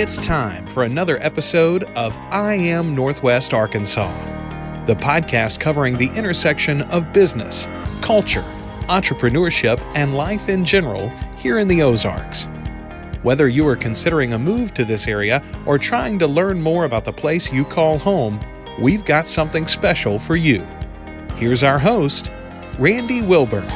It's time for another episode of I Am Northwest Arkansas, the podcast covering the intersection of business, culture, entrepreneurship, and life in general here in the Ozarks. Whether you are considering a move to this area or trying to learn more about the place you call home, we've got something special for you. Here's our host, Randy Wilburn.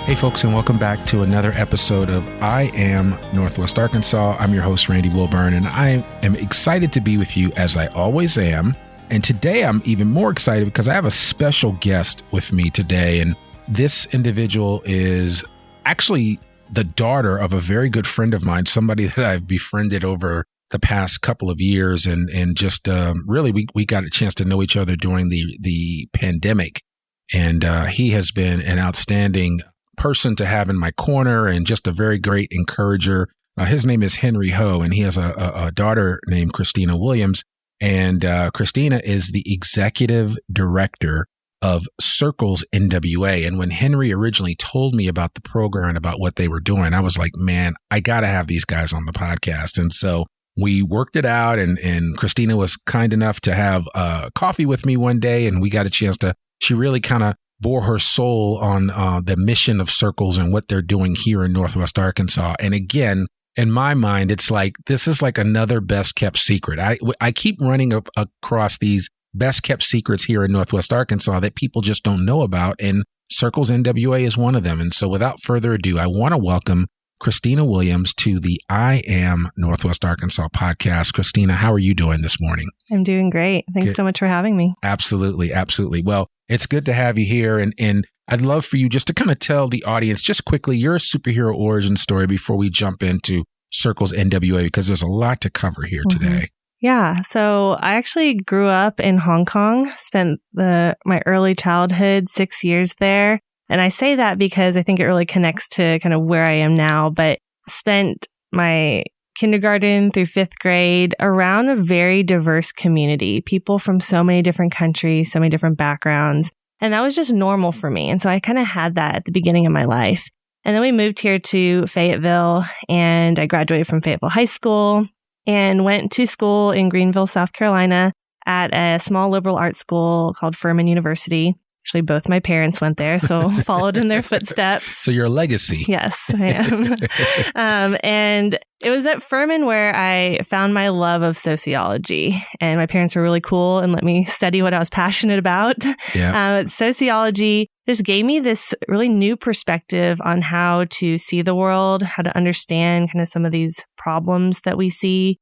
Hey folks, and welcome back to another episode of I Am Northwest Arkansas. I'm your host, Randy Wilburn, and I am excited to be with you as I always am. And today I'm even more excited because I have a special guest with me today. And this individual is actually the daughter of a very good friend of mine, somebody that I've befriended over the past couple of years. And just really, we got a chance to know each other during the pandemic. And he has been an outstanding person to have in my corner and just a very great encourager. His name is Henry Ho, and he has a daughter named Christina Williams. And Christina is the executive director of CirclesNWA. And when Henry originally told me about the program and about what they were doing, I was like, man, I got to have these guys on the podcast. And so we worked it out, and Christina was kind enough to have coffee with me one day, and we got a chance to, she really kind of bore her soul on the mission of Circles and what they're doing here in Northwest Arkansas. And again, in my mind, it's like, this is like another best kept secret. I keep running across these best kept secrets here in Northwest Arkansas that people just don't know about. And CirclesNWA is one of them. And so without further ado, I want to welcome Christina Williams to the I Am Northwest Arkansas podcast. Christina, how are you doing this morning? I'm doing great. Thanks so much for having me. Absolutely. Absolutely. Well, it's good to have you here. And I'd love for you just to kind of tell the audience just quickly your superhero origin story before we jump into CirclesNWA, because there's a lot to cover here today. Yeah. So I actually grew up in Hong Kong, spent my early childhood 6 years there. And I say that because I think it really connects to kind of where I am now, but spent my kindergarten through fifth grade around a very diverse community, people from so many different countries, so many different backgrounds. And that was just normal for me. And so I kind of had that at the beginning of my life. And then we moved here to Fayetteville, and I graduated from Fayetteville High School and went to school in Greenville, South Carolina at a small liberal arts school called Furman University. Actually, both my parents went there, so followed in their footsteps. So you're a legacy. Yes, I am. And it was at Furman where I found my love of sociology. And my parents were really cool and let me study what I was passionate about. Yeah. Sociology just gave me this really new perspective on how to see the world, how to understand kind of some of these problems that we see,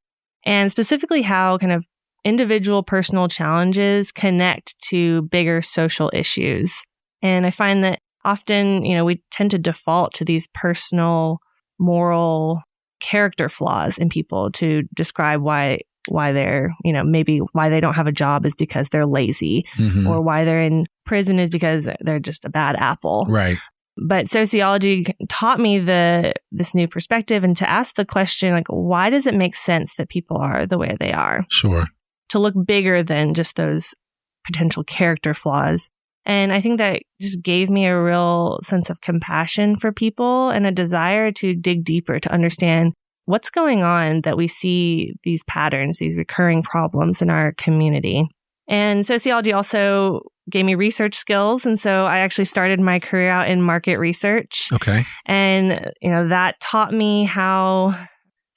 and specifically how kind of individual personal challenges connect to bigger social issues. And I find that often, we tend to default to these personal, moral character flaws in people to describe why they're, maybe why they don't have a job is because they're lazy, or why they're in prison is because they're just a bad apple. Right. But sociology taught me this new perspective, and to ask the question, like, why does it make sense that people are the way they are? Sure. To look bigger than just those potential character flaws. And I think that just gave me a real sense of compassion for people and a desire to dig deeper to understand what's going on, that we see these patterns, these recurring problems in our community. And sociology also gave me research skills. And so I actually started my career out in market research. Okay. And, that taught me how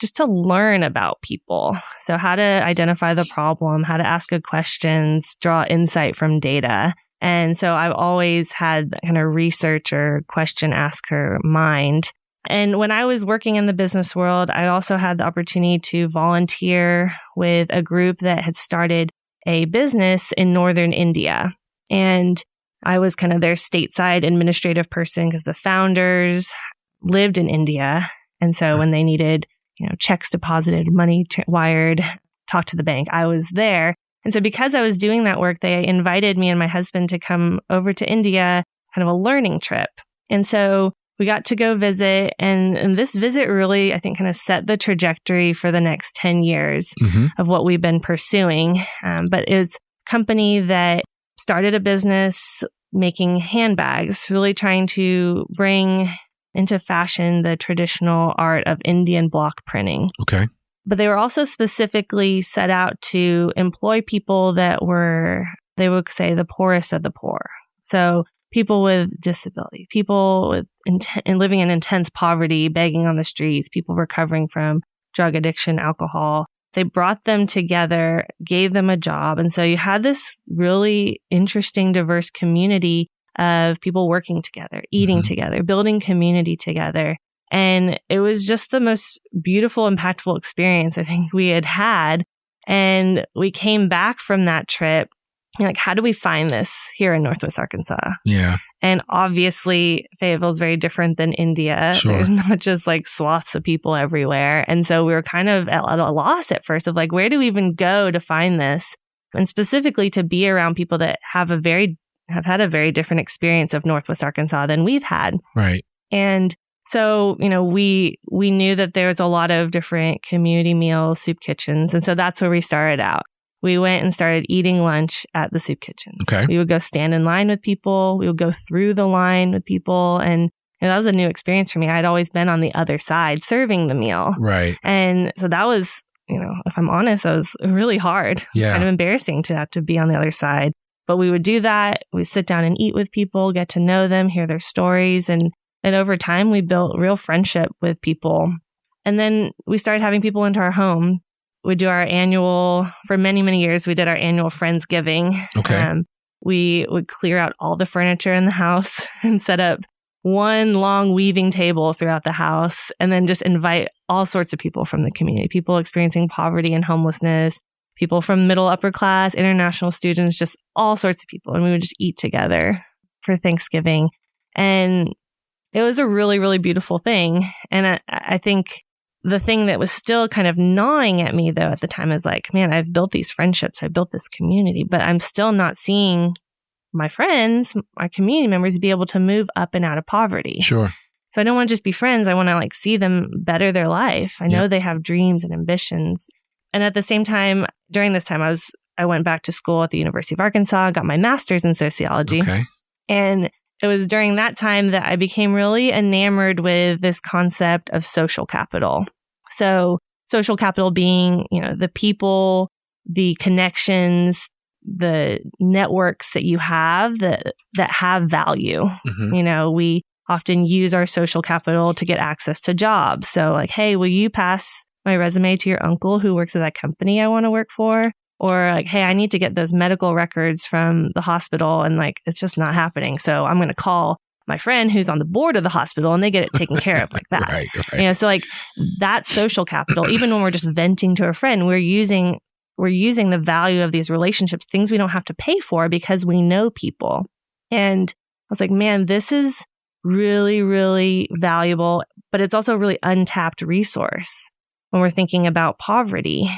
just to learn about people. So how to identify the problem, how to ask good questions, draw insight from data. And so I've always had that kind of researcher, question asker mind. And when I was working in the business world, I also had the opportunity to volunteer with a group that had started a business in northern India. And I was kind of their stateside administrative person because the founders lived in India. And so when they needed checks deposited, money wired, talk to the bank, I was there. And so because I was doing that work, they invited me and my husband to come over to India, kind of a learning trip. And so we got to go visit. And this visit really, I think, kind of set the trajectory for the next 10 years of what we've been pursuing. But it was a company that started a business making handbags, really trying to bring into fashion the traditional art of Indian block printing. Okay. But they were also specifically set out to employ people that were, they would say, the poorest of the poor. So people with disability, people with and living in intense poverty, begging on the streets, people recovering from drug addiction, alcohol. They brought them together, gave them a job. And so you had this really interesting, diverse community of people working together, eating together, building community together. And it was just the most beautiful, impactful experience I think we had had. And we came back from that trip, like, how do we find this here in Northwest Arkansas? Yeah. And obviously, Fayetteville is very different than India. Sure. There's not just like swaths of people everywhere. And so we were kind of at a loss at first of like, where do we even go to find this? And specifically to be around people that have had a very different experience of Northwest Arkansas than we've had. Right. And so, we knew that there was a lot of different community meals, soup kitchens. And so that's where we started out. We went and started eating lunch at the soup kitchens. Okay. We would go stand in line with people. We would go through the line with people. And that was a new experience for me. I'd always been on the other side serving the meal. Right. And so that was, if I'm honest, that was really hard. It was kind of embarrassing to have to be on the other side. But we would do that. We'd sit down and eat with people, get to know them, hear their stories. And over time, we built real friendship with people. And then we started having people into our home. We do our annual, for many, many years, we did our annual Friendsgiving. Okay. We would clear out all the furniture in the house and set up one long weaving table throughout the house, and then just invite all sorts of people from the community, people experiencing poverty and homelessness, people from middle, upper class, international students, just all sorts of people. And we would just eat together for Thanksgiving. And it was a really, really beautiful thing. And I think the thing that was still kind of gnawing at me, though, at the time is like, man, I've built these friendships, I've built this community, but I'm still not seeing my friends, my community members be able to move up and out of poverty. Sure. So I don't want to just be friends. I want to see them better their life. I know they have dreams and ambitions. And at the same time, during this time, I went back to school at the University of Arkansas, got my master's in sociology. Okay. And it was during that time that I became really enamored with this concept of social capital. So social capital being, the people, the connections, the networks that you have that have value. We often use our social capital to get access to jobs. So like, hey, will you pass my resume to your uncle who works at that company I want to work for? Or like, hey, I need to get those medical records from the hospital and it's just not happening. So I'm going to call my friend who's on the board of the hospital and they get it taken care of like that. Right. So that social capital, even when we're just venting to a friend, we're using the value of these relationships, things we don't have to pay for because we know people. And I was like, man, this is really, really valuable, but it's also a really untapped resource when we're thinking about poverty.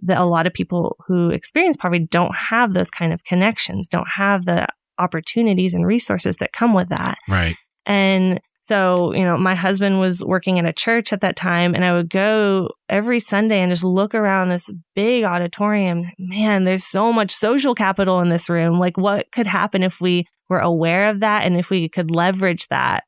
That a lot of people who experience poverty don't have those kind of connections, don't have the opportunities and resources that come with that. Right. And so, my husband was working in a church at that time, and I would go every Sunday and just look around this big auditorium. Man, there's so much social capital in this room. Like, what could happen if we were aware of that and if we could leverage that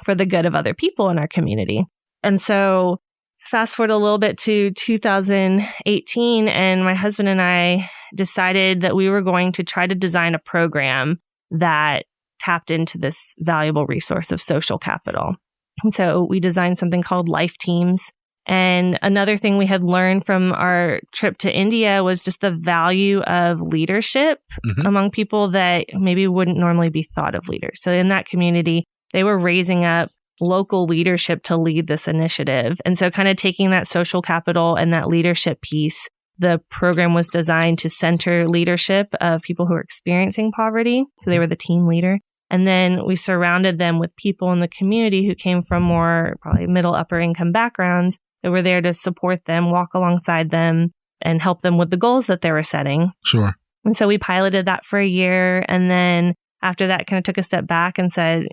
for the good of other people in our community? And so fast forward a little bit to 2018, and my husband and I decided that we were going to try to design a program that tapped into this valuable resource of social capital. And so we designed something called Life Teams. And another thing we had learned from our trip to India was just the value of leadership among people that maybe wouldn't normally be thought of leaders. So in that community, they were raising up local leadership to lead this initiative. And so kind of taking that social capital and that leadership piece, the program was designed to center leadership of people who are experiencing poverty. So they were the team leader. And then we surrounded them with people in the community who came from more probably middle, upper income backgrounds that were there to support them, walk alongside them, and help them with the goals that they were setting. Sure. And so we piloted that for a year. And then after that, kind of took a step back and said,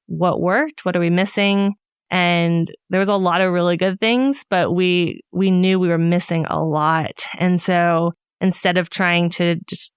what worked? What are we missing? And there was a lot of really good things, but we knew we were missing a lot. And so instead of trying to just,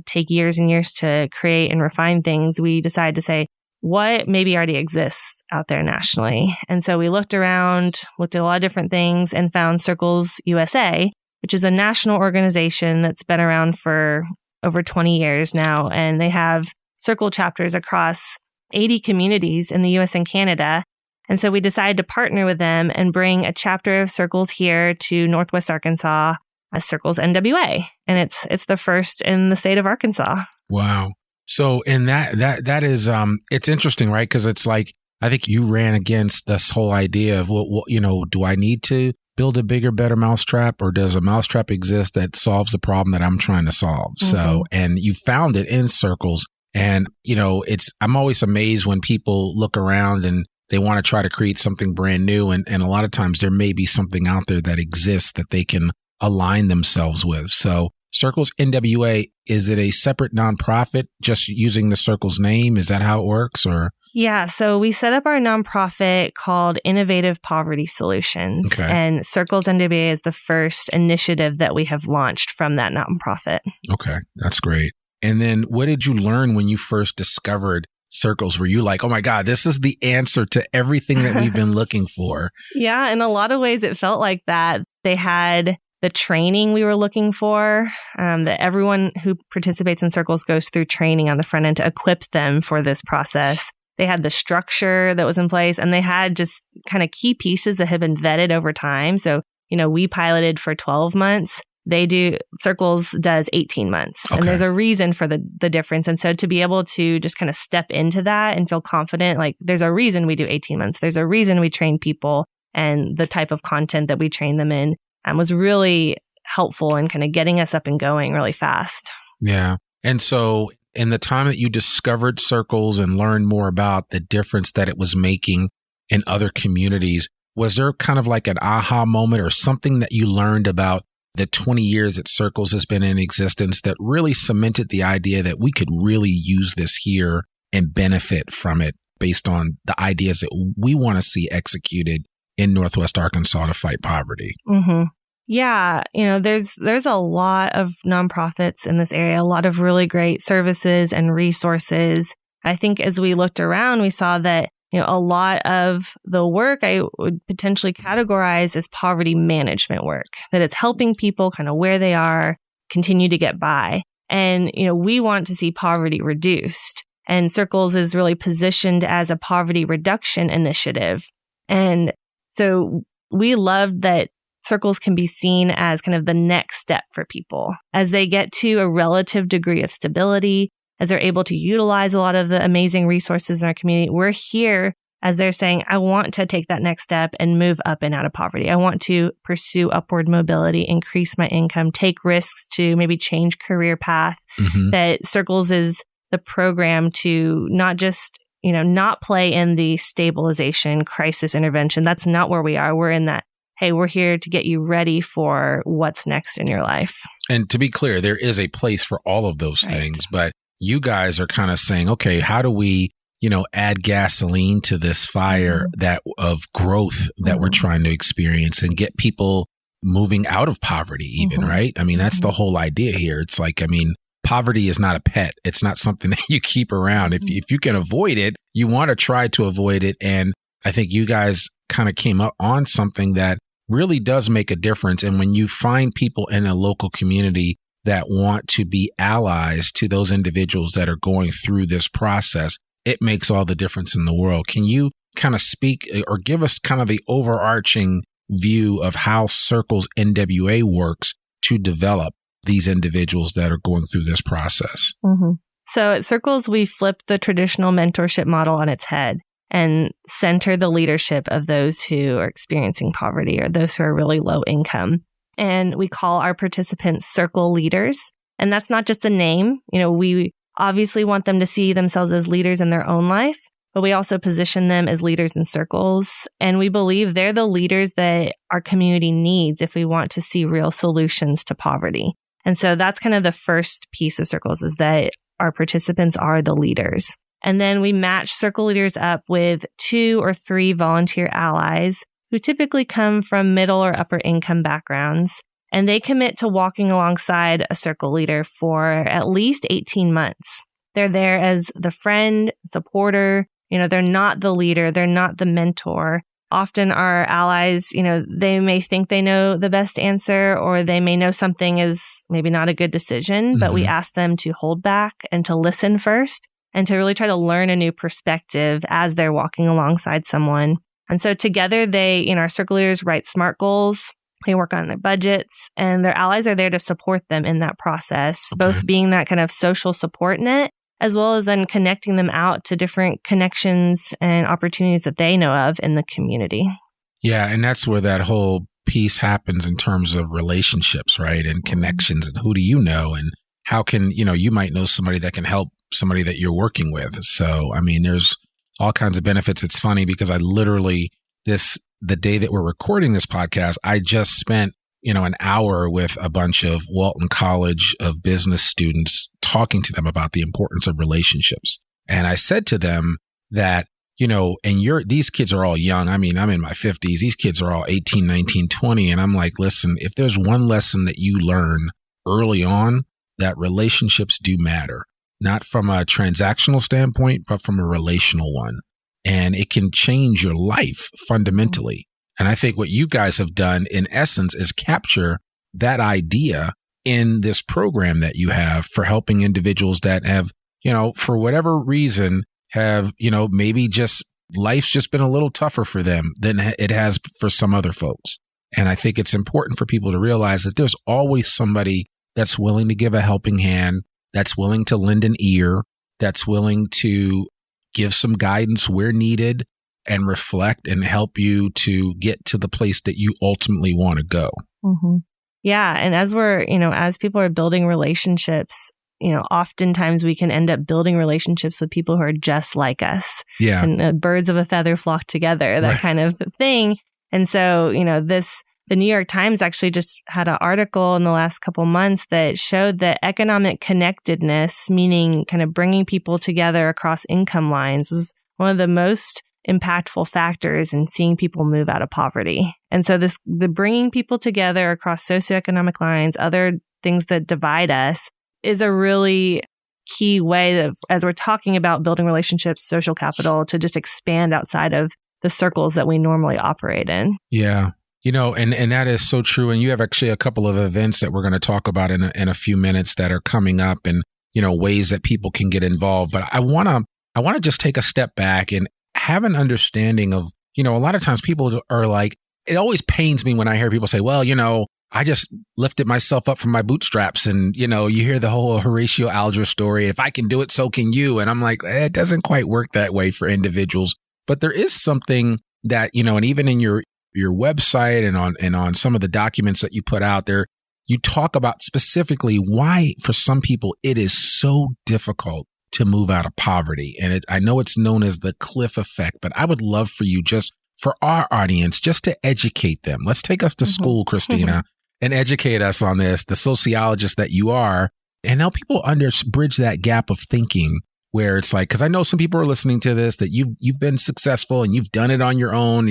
take years and years to create and refine things, we decided to say, what maybe already exists out there nationally. And so we looked around, looked at a lot of different things, and found CirclesNWA, which is a national organization that's been around for over 20 years now. And they have Circle chapters across 80 communities in the US and Canada. And so we decided to partner with them and bring a chapter of Circles here to Northwest Arkansas as CirclesNWA. And it's the first in the state of Arkansas. Wow. So, and that is, it's interesting, right? Because it's like, I think you ran against this whole idea of, well, do I need to build a bigger, better mousetrap, or does a mousetrap exist that solves the problem that I'm trying to solve? Mm-hmm. So, and you found it in Circles. And, I'm always amazed when people look around and they want to try to create something brand new. And a lot of times there may be something out there that exists that they can align themselves with. So CirclesNWA, is it a separate nonprofit just using the Circles name? Is that how it works, or? Yeah. So we set up our nonprofit called Innovative Poverty Solutions. Okay. And CirclesNWA is the first initiative that we have launched from that nonprofit. Okay. That's great. And then what did you learn when you first discovered Circles? Were you like, oh my God, this is the answer to everything that we've been looking for? Yeah. In a lot of ways, it felt like that. They had the training we were looking for, that everyone who participates in Circles goes through training on the front end to equip them for this process. They had the structure that was in place, and they had just kind of key pieces that had been vetted over time. So, we piloted for 12 months. Circles does 18 months. Okay. And there's a reason for the difference. And so to be able to just kind of step into that and feel confident, like there's a reason we do 18 months. There's a reason we train people, and the type of content that we train them in was really helpful in kind of getting us up and going really fast. Yeah. And so in the time that you discovered Circles and learned more about the difference that it was making in other communities, was there kind of like an aha moment or something that you learned about the 20 years that Circles has been in existence that really cemented the idea that we could really use this here and benefit from it based on the ideas that we want to see executed in Northwest Arkansas to fight poverty? Mm-hmm. Yeah. There's a lot of nonprofits in this area, a lot of really great services and resources. I think as we looked around, we saw that, a lot of the work I would potentially categorize as poverty management work, that it's helping people kind of where they are, continue to get by. And, we want to see poverty reduced. And Circles is really positioned as a poverty reduction initiative. And so we love that Circles can be seen as kind of the next step for people as they get to a relative degree of stability, as they're able to utilize a lot of the amazing resources in our community. We're here as they're saying, I want to take that next step and move up and out of poverty. I want to pursue upward mobility, increase my income, take risks to maybe change career path. Mm-hmm. That Circles is the program to not just not play in the stabilization crisis intervention. That's not where we are. We're in that, hey, we're here to get you ready for what's next in your life. And to be clear, there is a place for all of those things, but you guys are kind of saying, okay, how do we, add gasoline to this fire that of growth that we're trying to experience and get people moving out of poverty even, right? I mean, that's the whole idea here. It's like, poverty is not a pet. It's not something that you keep around. If you can avoid it, you want to try to avoid it. And I think you guys kind of came up on something that really does make a difference. And when you find people in a local community that want to be allies to those individuals that are going through this process, it makes all the difference in the world. Can you kind of speak or give us kind of the overarching view of how CirclesNWA works to develop these individuals that are going through this process? Mm-hmm. So at Circles, we flipped the traditional mentorship model on its head and center the leadership of those who are experiencing poverty or those who are really low income. And we call our participants Circle leaders. And that's not just a name. We obviously want them to see themselves as leaders in their own life, but we also position them as leaders in Circles. And we believe they're the leaders that our community needs if we want to see real solutions to poverty. And so that's kind of the first piece of Circles, is that our participants are the leaders. And then we match Circle leaders up with 2 or 3 volunteer allies who typically come from middle or upper income backgrounds. And they commit to walking alongside a Circle leader for at least 18 months. They're there as the friend, supporter, They're not the leader. They're not the mentor. Often our allies, they may think they know the best answer, or they may know something is maybe not a good decision, but we ask them to hold back and to listen first and to really try to learn a new perspective as they're walking alongside someone. And so together they, our circle leaders write SMART goals. They work on their budgets, and their allies are there to support them in that process, both being that kind of social support net, as well as then connecting them out to different connections and opportunities that they know of in the community. Yeah, and that's where that whole piece happens in terms of relationships, right? And connections, and who do you know? And how can, you might know somebody that can help somebody that you're working with. So, there's all kinds of benefits. It's funny because I literally, the day that we're recording this podcast, I just spent, an hour with a bunch of Walton College of business students talking to them about the importance of relationships. And I said to them that, and these kids are all young. I'm in my 50s. These kids are all 18, 19, 20. And I'm like, listen, if there's one lesson that you learn early on, that relationships do matter, not from a transactional standpoint, but from a relational one. And it can change your life fundamentally. And I think what you guys have done in essence is capture that idea in this program that you have for helping individuals that have, for whatever reason have, maybe just life's just been a little tougher for them than it has for some other folks. And I think it's important for people to realize that there's always somebody that's willing to give a helping hand, that's willing to lend an ear, that's willing to give some guidance where needed and reflect and help you to get to the place that you ultimately want to go. Mm-hmm. Yeah. And as as people are building relationships, oftentimes we can end up building relationships with people who are just like us. Yeah. And birds of a feather flock together, that kind of thing. And so, the New York Times actually just had an article in the last couple months that showed that economic connectedness, meaning kind of bringing people together across income lines, was one of the most impactful factors in seeing people move out of poverty. And so the bringing people together across socioeconomic lines, other things that divide us, is a really key way that, as we're talking about building relationships, social capital, to just expand outside of the circles that we normally operate in. Yeah. And that is so true. And you have actually a couple of events that we're going to talk about in a few minutes that are coming up, and, ways that people can get involved. But I want to just take a step back and have an understanding of, a lot of times people are like, it always pains me when I hear people say, well, I just lifted myself up from my bootstraps. And, you hear the whole Horatio Alger story. If I can do it, so can you. And I'm like, it doesn't quite work that way for individuals. But there is something that, and even in your website and on some of the documents that you put out there, you talk about specifically why for some people it is so difficult to move out of poverty. And I know it's known as the cliff effect, but I would love for you, just for our audience, just to educate them. Let's take us to school, Christina, and educate us on this, the sociologist that you are, and help people bridge that gap of thinking where it's like, because I know some people are listening to this, that you've been successful and you've done it on your own.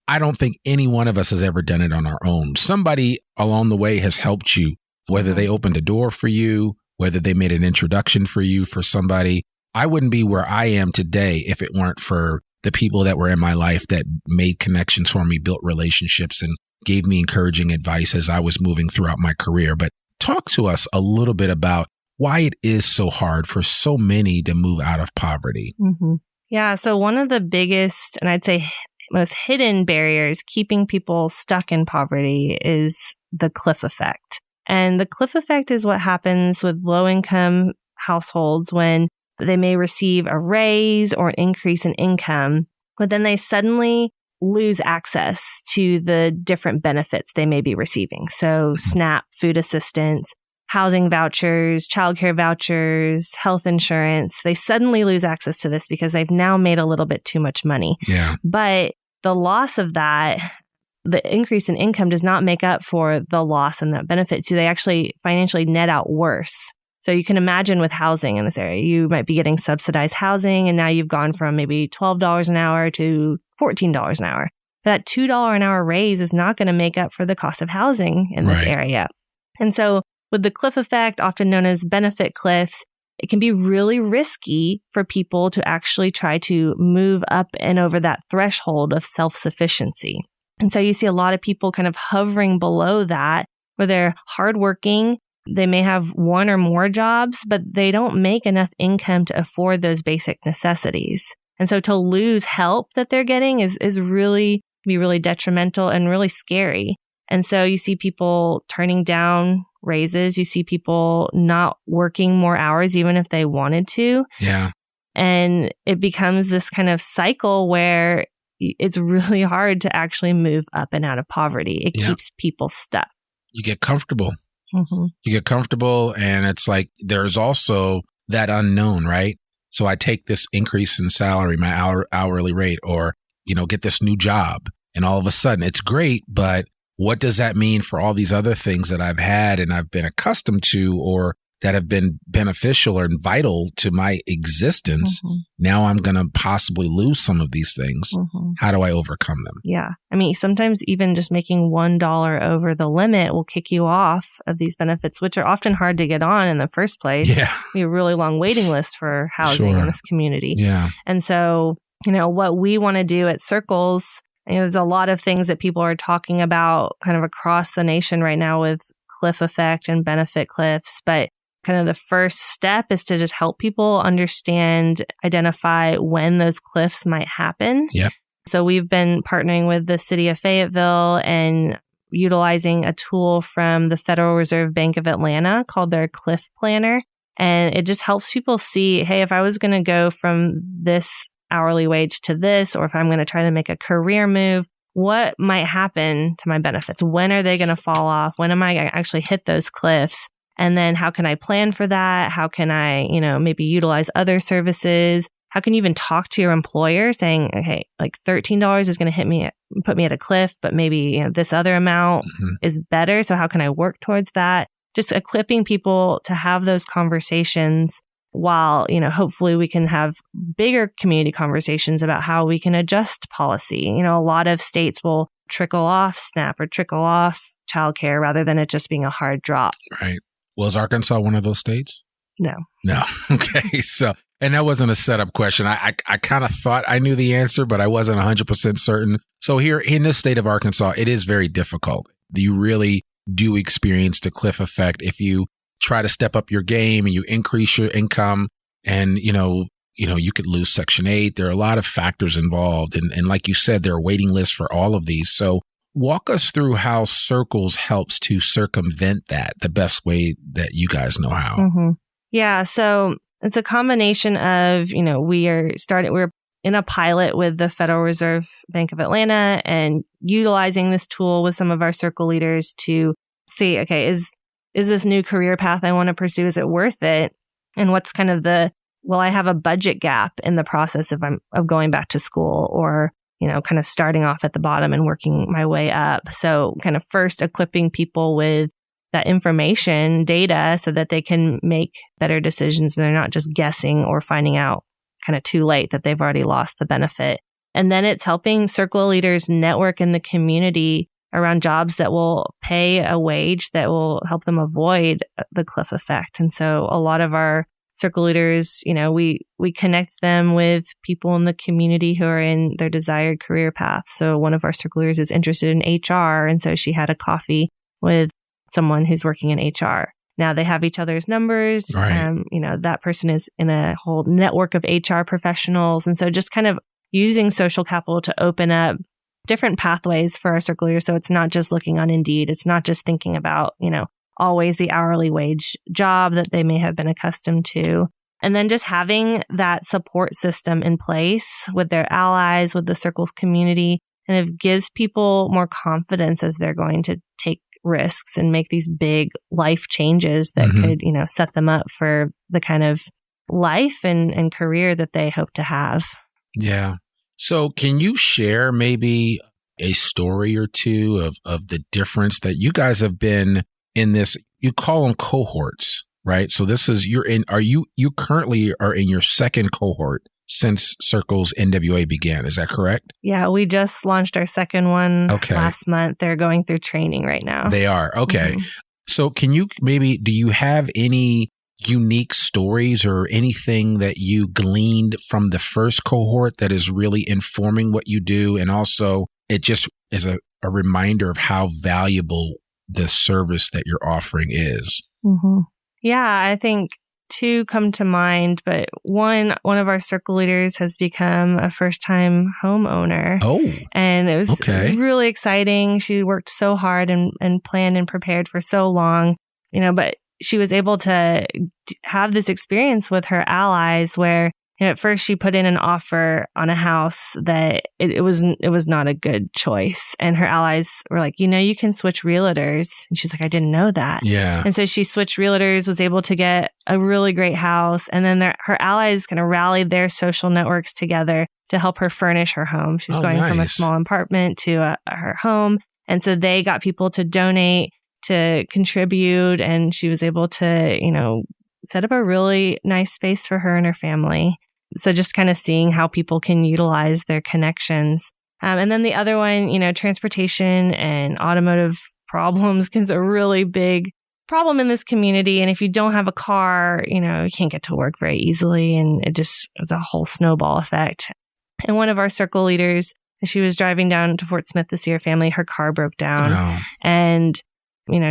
I don't think any one of us has ever done it on our own. Somebody along the way has helped you, whether they opened a door for you, whether they made an introduction for you for somebody. I wouldn't be where I am today if it weren't for the people that were in my life that made connections for me, built relationships, and gave me encouraging advice as I was moving throughout my career. But talk to us a little bit about why it is so hard for so many to move out of poverty. Mm-hmm. Yeah. So one of the biggest, and I'd say most hidden barriers keeping people stuck in poverty is the cliff effect. And the cliff effect is what happens with low-income households when they may receive a raise or an increase in income, but then they suddenly lose access to the different benefits they may be receiving. So SNAP, food assistance, housing vouchers, childcare vouchers, health insurance. They suddenly lose access to this because they've now made a little bit too much money. Yeah. But the loss of that, the increase in income, does not make up for the loss in that benefit. So they actually financially net out worse. So you can imagine with housing in this area, you might be getting subsidized housing, and now you've gone from maybe $12 an hour to $14 an hour. That $2 an hour raise is not going to make up for the cost of housing in this area. And so with the cliff effect, often known as benefit cliffs, it can be really risky for people to actually try to move up and over that threshold of self-sufficiency. And so you see a lot of people kind of hovering below that, where they're hardworking. They may have one or more jobs, but they don't make enough income to afford those basic necessities. And so to lose help that they're getting is really, can be really detrimental and really scary. And so you see people turning down raises. You see people not working more hours, even if they wanted to. Yeah. And it becomes this kind of cycle where it's really hard to actually move up and out of poverty. It keeps people stuck. You get comfortable. Mm-hmm. You get comfortable, and it's like there's also that unknown, right? So I take this increase in salary, my hourly rate, or, get this new job, and all of a sudden it's great, but what does that mean for all these other things that I've had and I've been accustomed to, or that have been beneficial or vital to my existence? Mm-hmm. Now I'm going to possibly lose some of these things. Mm-hmm. How do I overcome them? Yeah. I mean, sometimes even just making $1 over the limit will kick you off of these benefits, which are often hard to get on in the first place. Yeah. We have a really long waiting list for housing in this community. Yeah. And so, what we want to do at Circles, there's a lot of things that people are talking about kind of across the nation right now with cliff effect and benefit cliffs, but kind of the first step is to just help people understand, identify when those cliffs might happen. Yep. So we've been partnering with the city of Fayetteville and utilizing a tool from the Federal Reserve Bank of Atlanta called their Cliff Planner. And it just helps people see, hey, if I was going to go from this hourly wage to this, or if I'm going to try to make a career move, what might happen to my benefits? When are they going to fall off? When am I going to actually hit those cliffs? And then how can I plan for that? How can I, maybe utilize other services? How can you even talk to your employer saying, okay, like $13 is going to put me at a cliff, but maybe this other amount is better. So how can I work towards that? Just equipping people to have those conversations while, hopefully we can have bigger community conversations about how we can adjust policy. A lot of states will trickle off SNAP or trickle off childcare rather than it just being a hard drop. Right. Was Arkansas one of those states? No. Okay. So, and that wasn't a setup question. I kind of thought I knew the answer, but I wasn't 100% certain. So here in the state of Arkansas, it is very difficult. You really do experience the cliff effect if you try to step up your game and you increase your income, and, you could lose Section 8. There are a lot of factors involved. And like you said, there are waiting lists for all of these. So walk us through how Circles helps to circumvent that the best way that you guys know how. Mm-hmm. Yeah. So it's a combination of, we're in a pilot with the Federal Reserve Bank of Atlanta and utilizing this tool with some of our circle leaders to see, okay, is this new career path I want to pursue? Is it worth it? And what's kind of will I have a budget gap in the process of going back to school, or kind of starting off at the bottom and working my way up. So kind of first equipping people with that information, data, so that they can make better decisions and they're not just guessing or finding out kind of too late that they've already lost the benefit. And then it's helping circle leaders network in the community around jobs that will pay a wage that will help them avoid the cliff effect. And so a lot of our circle leaders, we connect them with people in the community who are in their desired career path. So one of our circle leaders is interested in HR. And so she had a coffee with someone who's working in HR. Now they have each other's numbers. Right. That person is in a whole network of HR professionals. And so just kind of using social capital to open up different pathways for our circle leaders. So it's not just looking on Indeed. It's not just thinking about, always the hourly wage job that they may have been accustomed to. And then just having that support system in place with their allies, with the Circles community, and it gives people more confidence as they're going to take risks and make these big life changes that could, set them up for the kind of life and career that they hope to have. Yeah. So can you share maybe a story or two of the difference that you guys have been in this? You call them cohorts, right? So this is, you currently are in your second cohort since CirclesNWA began. Is that correct? Yeah, we just launched our second one last month. They're going through training right now. They are. Okay. Mm-hmm. So can you do you have any unique stories or anything that you gleaned from the first cohort that is really informing what you do? And also, it just is a reminder of how valuable the service that you're offering is. Mm-hmm. Yeah, I think two come to mind, but one of our circle leaders has become a first-time homeowner. Oh, and it was okay. really exciting. She worked so hard and planned and prepared for so long, but she was able to have this experience with her allies where, at first she put in an offer on a house that it was not a good choice. And her allies were like, you can switch realtors. And she's like, I didn't know that. Yeah. And so she switched realtors, was able to get a really great house. And then her allies kind of rallied their social networks together to help her furnish her home. She was going from a small apartment to her home. And so they got people to donate, to contribute. And she was able to, set up a really nice space for her and her family. So just kind of seeing how people can utilize their connections. And then the other one, transportation and automotive problems is a really big problem in this community. And if you don't have a car, you can't get to work very easily. And it just is a whole snowball effect. And one of our circle leaders, she was driving down to Fort Smith to see her family. Her car broke down. Oh. And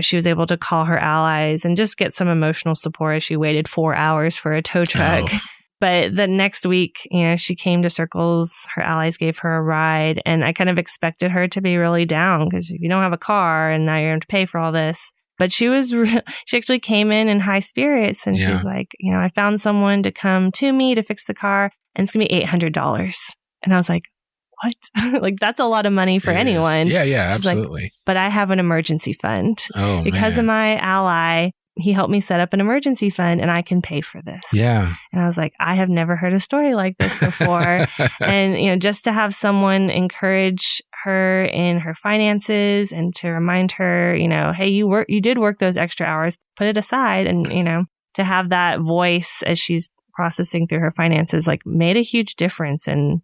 she was able to call her allies and just get some emotional support as she waited 4 hours for a tow truck. Oh. But the next week, she came to Circles, her allies gave her a ride, and I kind of expected her to be really down because if you don't have a car and now you're going to pay for all this. But she actually came in high spirits, and she's like, I found someone to come to me to fix the car, and it's going to be $800. And I was like, what? Like, that's a lot of money for anyone. Yeah, She's absolutely. like, but I have an emergency fund. Oh, because man. of my ally, he helped me set up an emergency fund and I can pay for this. Yeah. And I was like, I have never heard a story like this before. And, just to have someone encourage her in her finances and to remind her, hey, you did work those extra hours, put it aside. And, to have that voice as she's processing through her finances, like, made a huge difference in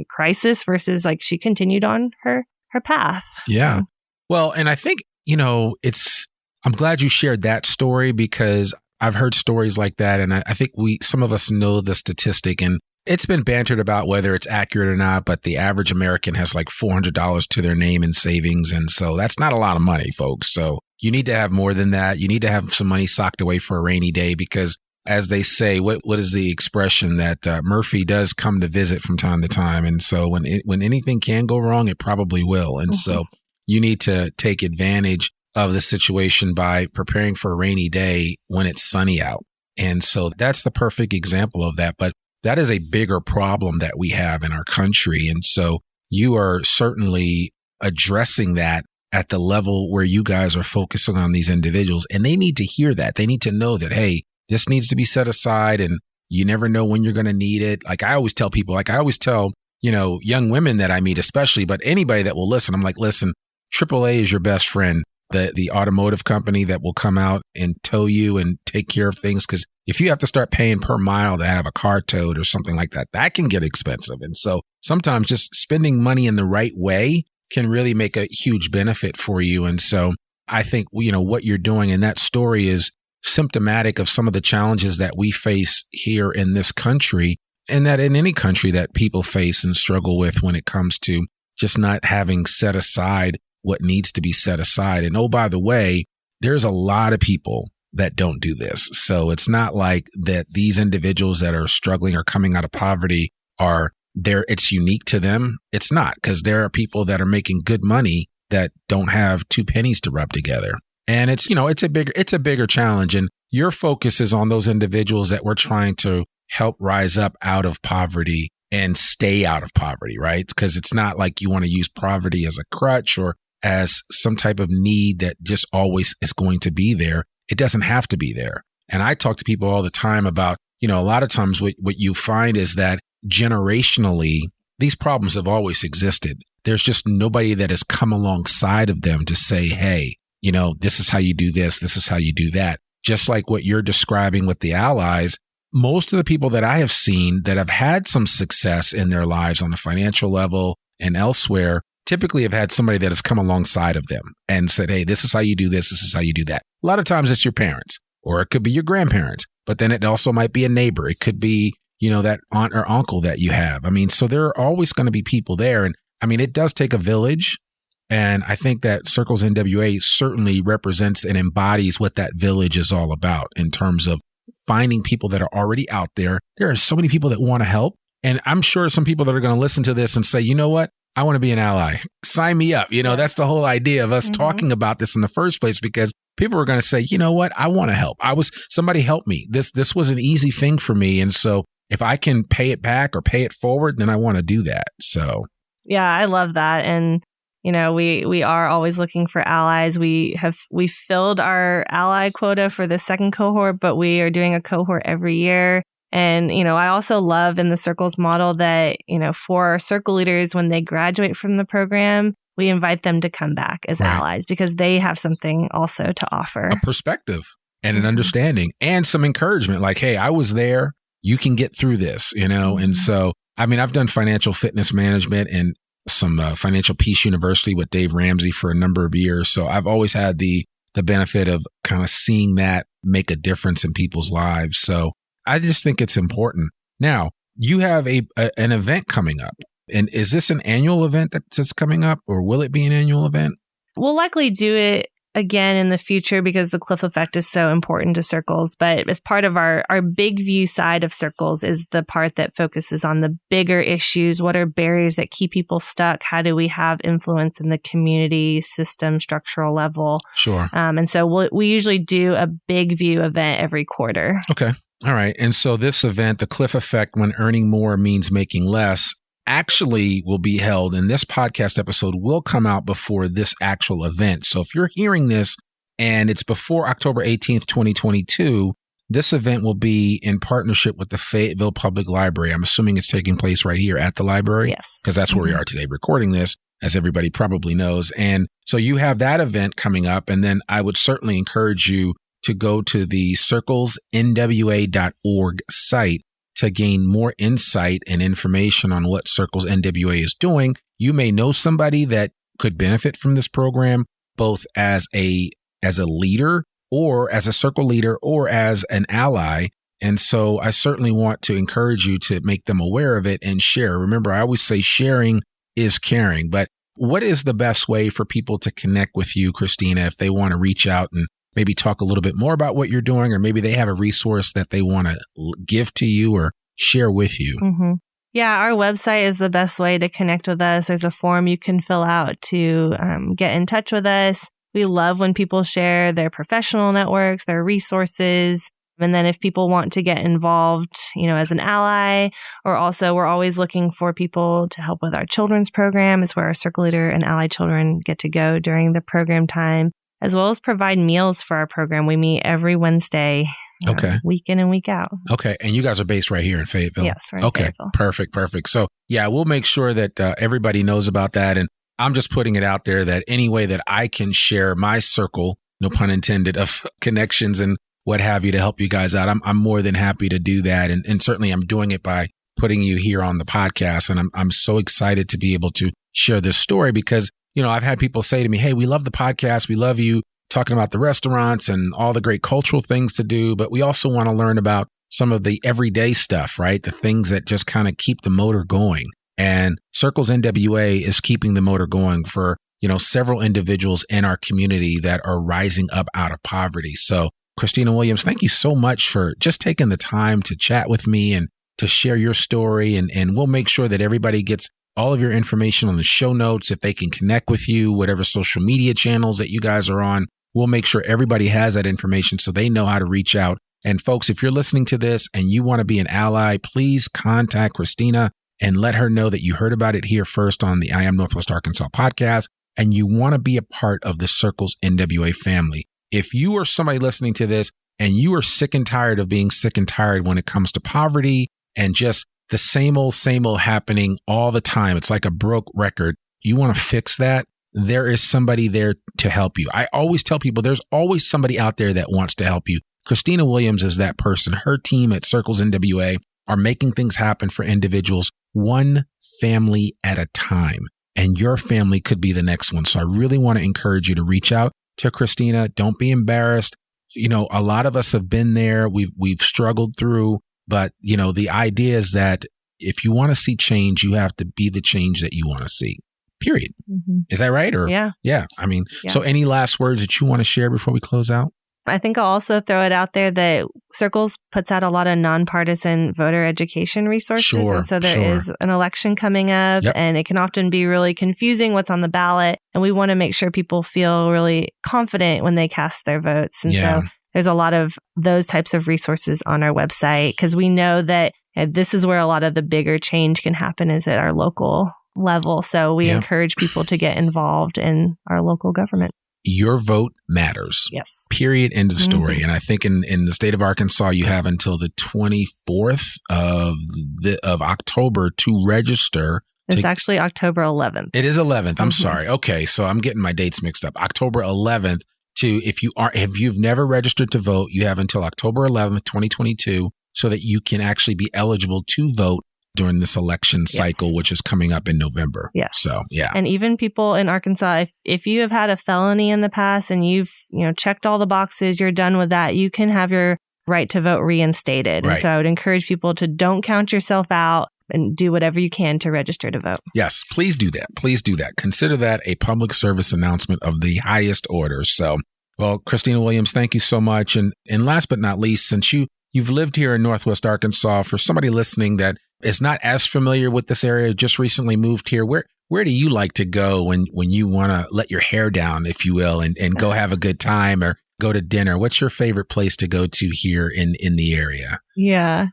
crisis versus like she continued on her path. Yeah. So. Well, and I think, I'm glad you shared that story because I've heard stories like that. And I think some of us know the statistic, and it's been bantered about whether it's accurate or not, but the average American has like $400 to their name in savings. And so that's not a lot of money, folks. So you need to have more than that. You need to have some money socked away for a rainy day because, as they say, what is the expression that Murphy does come to visit from time to time. And so when anything can go wrong, it probably will. And so you need to take advantage of the situation by preparing for a rainy day when it's sunny out. And so that's the perfect example of that. But that is a bigger problem that we have in our country. And so you are certainly addressing that at the level where you guys are focusing on these individuals. And they need to hear that. They need to know that, hey, this needs to be set aside and you never know when you're going to need it. Like I always tell people, young women that I meet especially, but anybody that will listen, I'm like, listen, AAA is your best friend, the automotive company that will come out and tow you and take care of things. Because if you have to start paying per mile to have a car towed or something like that, that can get expensive. And so sometimes just spending money in the right way can really make a huge benefit for you. And so I think, what you're doing in that story is symptomatic of some of the challenges that we face here in this country and that in any country that people face and struggle with when it comes to just not having set aside what needs to be set aside. And oh, by the way, there's a lot of people that don't do this. So it's not like that these individuals that are struggling or coming out of poverty are there. It's unique to them. It's not, because there are people that are making good money that don't have two pennies to rub together. And it's a bigger challenge. And your focus is on those individuals that we're trying to help rise up out of poverty and stay out of poverty, right? Because it's not like you want to use poverty as a crutch or as some type of need that just always is going to be there. It doesn't have to be there. And I talk to people all the time about, a lot of times what you find is that generationally, these problems have always existed. There's just nobody that has come alongside of them to say, hey, this is how you do this. This is how you do that. Just like what you're describing with the allies, most of the people that I have seen that have had some success in their lives on a financial level and elsewhere typically have had somebody that has come alongside of them and said, hey, this is how you do this. This is how you do that. A lot of times it's your parents, or it could be your grandparents. but then it also might be a neighbor. It could be, that aunt or uncle that you have. I mean, so there are always going to be people there. And I mean, it does take a village. And I think that CirclesNWA certainly represents and embodies what that village is all about in terms of finding people that are already out there. There are so many people that want to help. And I'm sure some people that are going to listen to this and say, you know what? I want to be an ally. Sign me up. That's the whole idea of us talking about this in the first place, because people are going to say, you know what? I want to help. Somebody help me. This was an easy thing for me. And so if I can pay it back or pay it forward, then I want to do that. So. Yeah, I love that. And, we are always looking for allies. We filled our ally quota for the second cohort, but we are doing a cohort every year. And, I also love in the Circles model that, for our circle leaders, when they graduate from the program, we invite them to come back as allies because they have something also to offer. A perspective and an understanding and some encouragement like, hey, I was there. You can get through this, And so, I mean, I've done financial fitness management and some Financial Peace University with Dave Ramsey for a number of years. So I've always had the benefit of kind of seeing that make a difference in people's lives. So I just think it's important. Now, you have an event coming up. And is this an annual event that's coming up, or will it be an annual event? We'll likely do it again in the future because the cliff effect is so important to Circles. But as part of our big view side of Circles is the part that focuses on the bigger issues. What are barriers that keep people stuck? How do we have influence in the community system, structural level? Sure. And so we usually do a big view event every quarter. Okay. All right. And so this event, the cliff effect, when earning more means making less, actually will be held, and this podcast episode will come out before this actual event. So if you're hearing this and it's before October 18th, 2022, this event will be in partnership with the Fayetteville Public Library. I'm assuming it's taking place right here at the library. Yes. Because that's where we are today recording this, as everybody probably knows. And so you have that event coming up, and then I would certainly encourage you to go to the CirclesNWA.org site to gain more insight and information on what CirclesNWA is doing. You may know somebody that could benefit from this program, both as a leader or as a circle leader or as an ally. And so I certainly want to encourage you to make them aware of it and share. Remember, I always say sharing is caring, but what is the best way for people to connect with you, Christina, if they want to reach out and maybe talk a little bit more about what you're doing, or maybe they have a resource that they want to give to you or share with you? Mm-hmm. Yeah, our website is the best way to connect with us. There's a form you can fill out to get in touch with us. We love when people share their professional networks, their resources. And then if people want to get involved, as an ally, or also we're always looking for people to help with our children's program. It's where our circle leader and ally children get to go during the program time, as well as provide meals for our program. We meet every Wednesday, week in and week out. Okay. And you guys are based right here in Fayetteville? Yes, right. Okay. Fayetteville. Perfect. So yeah, we'll make sure that everybody knows about that. And I'm just putting it out there that any way that I can share my circle, no pun intended, of connections and what have you to help you guys out, I'm more than happy to do that. And certainly I'm doing it by putting you here on the podcast. And I'm so excited to be able to share this story because, I've had people say to me, hey, we love the podcast. We love you talking about the restaurants and all the great cultural things to do. But we also want to learn about some of the everyday stuff, right? The things that just kind of keep the motor going. And CirclesNWA is keeping the motor going for, several individuals in our community that are rising up out of poverty. So Christina Williams, thank you so much for just taking the time to chat with me and to share your story. And we'll make sure that everybody gets all of your information on the show notes. If they can connect with you, whatever social media channels that you guys are on, we'll make sure everybody has that information so they know how to reach out. And folks, if you're listening to this and you want to be an ally, please contact Christina and let her know that you heard about it here first on the I Am Northwest Arkansas podcast, and you want to be a part of the CirclesNWA family. If you are somebody listening to this and you are sick and tired of being sick and tired when it comes to poverty and just the same old happening all the time, it's like a broke record, you want to fix that, there is somebody there to help you. I always tell people there's always somebody out there that wants to help you. Christina Williams is that person. Her team at CirclesNWA are making things happen for individuals one family at a time. And your family could be the next one. So I really want to encourage you to reach out to Christina. Don't be embarrassed. a lot of us have been there. We've struggled through, but the idea is that if you want to see change, you have to be the change that you want to see. Period. Mm-hmm. Is that right? Or yeah. I mean, so any last words that you want to share before we close out? I think I'll also throw it out there that Circles puts out a lot of nonpartisan voter education resources. Sure, and so there is an election coming up, and it can often be really confusing what's on the ballot. And we want to make sure people feel really confident when they cast their votes. And so there's a lot of those types of resources on our website, because we know that this is where a lot of the bigger change can happen, is at our local level. So we encourage people to get involved in our local government. Your vote matters. Yes. Period. End of story. Mm-hmm. And I think in the state of Arkansas, you have until the 24th of October to register. It's actually October 11th. It is 11th. I'm sorry. Okay. So I'm getting my dates mixed up. October 11th if you've never registered to vote, you have until October 11th, 2022, so that you can actually be eligible to vote during this election cycle, which is coming up in November. Yes. So, And even people in Arkansas, if you have had a felony in the past and you've, checked all the boxes, you're done with that, you can have your right to vote reinstated. Right. And so I would encourage people to don't count yourself out and do whatever you can to register to vote. Yes, please do that. Please do that. Consider that a public service announcement of the highest order. So, well, Christina Williams, thank you so much. And last but not least, since you've lived here in Northwest Arkansas, for somebody listening that is not as familiar with this area, just recently moved here, where do you like to go when you want to let your hair down, if you will, and go have a good time or go to dinner? What's your favorite place to go to here in the area? Yeah.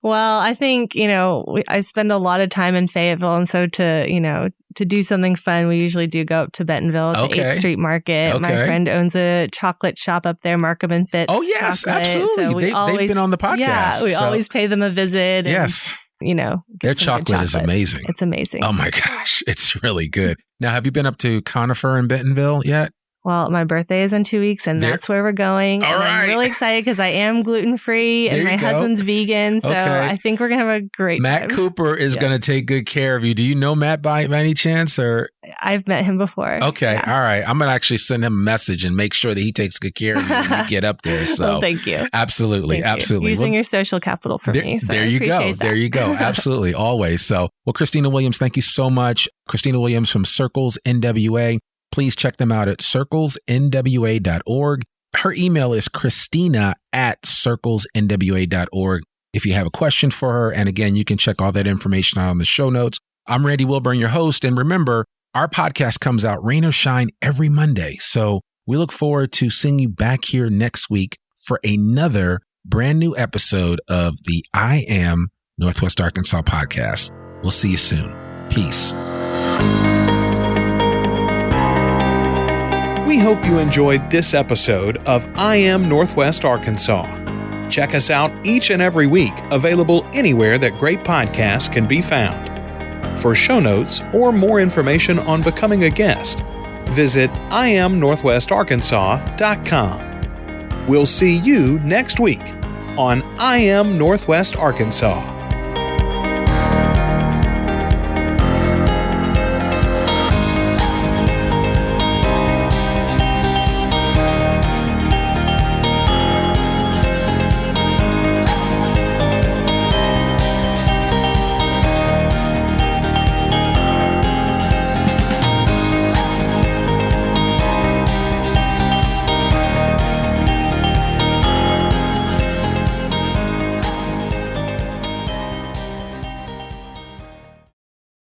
Well, I think, I spend a lot of time in Fayetteville. And so to do something fun, we usually do go up to Bentonville to 8th Street Market. Okay. My friend owns a chocolate shop up there, Markham and Fitz. Oh, yes, chocolate. absolutely. So they've been on the podcast. Yeah, we always pay them a visit. Yes. And, their chocolate is amazing. It's amazing. Oh, my gosh. It's really good. Now, have you been up to Conifer in Bentonville yet? Well, my birthday is in 2 weeks, and that's where we're going. All right. I'm really excited because I am gluten-free, and my husband's vegan, so I think we're going to have a great time. Matt Cooper is going to take good care of you. Do you know Matt by any chance? Or I've met him before. Okay, all right. I'm going to actually send him a message and make sure that he takes good care of you when you get up there. So, well, thank you. Absolutely, thank absolutely. You. Using your social capital for me. So there you go. There you go. Absolutely, always. So, well, Christina Williams, thank you so much. Christina Williams from CirclesNWA. Please check them out at CirclesNWA.org. Her email is Christina@CirclesNWA.org. If you have a question for her, and again, you can check all that information out on the show notes. I'm Randy Wilburn, your host. And remember, our podcast comes out rain or shine every Monday. So we look forward to seeing you back here next week for another brand new episode of the I Am Northwest Arkansas podcast. We'll see you soon. Peace. We hope you enjoyed this episode of I Am Northwest Arkansas. Check us out each and every week, available anywhere that great podcasts can be found. For show notes or more information on becoming a guest, visit IamNorthwestArkansas.com. We'll see you next week on I Am Northwest Arkansas.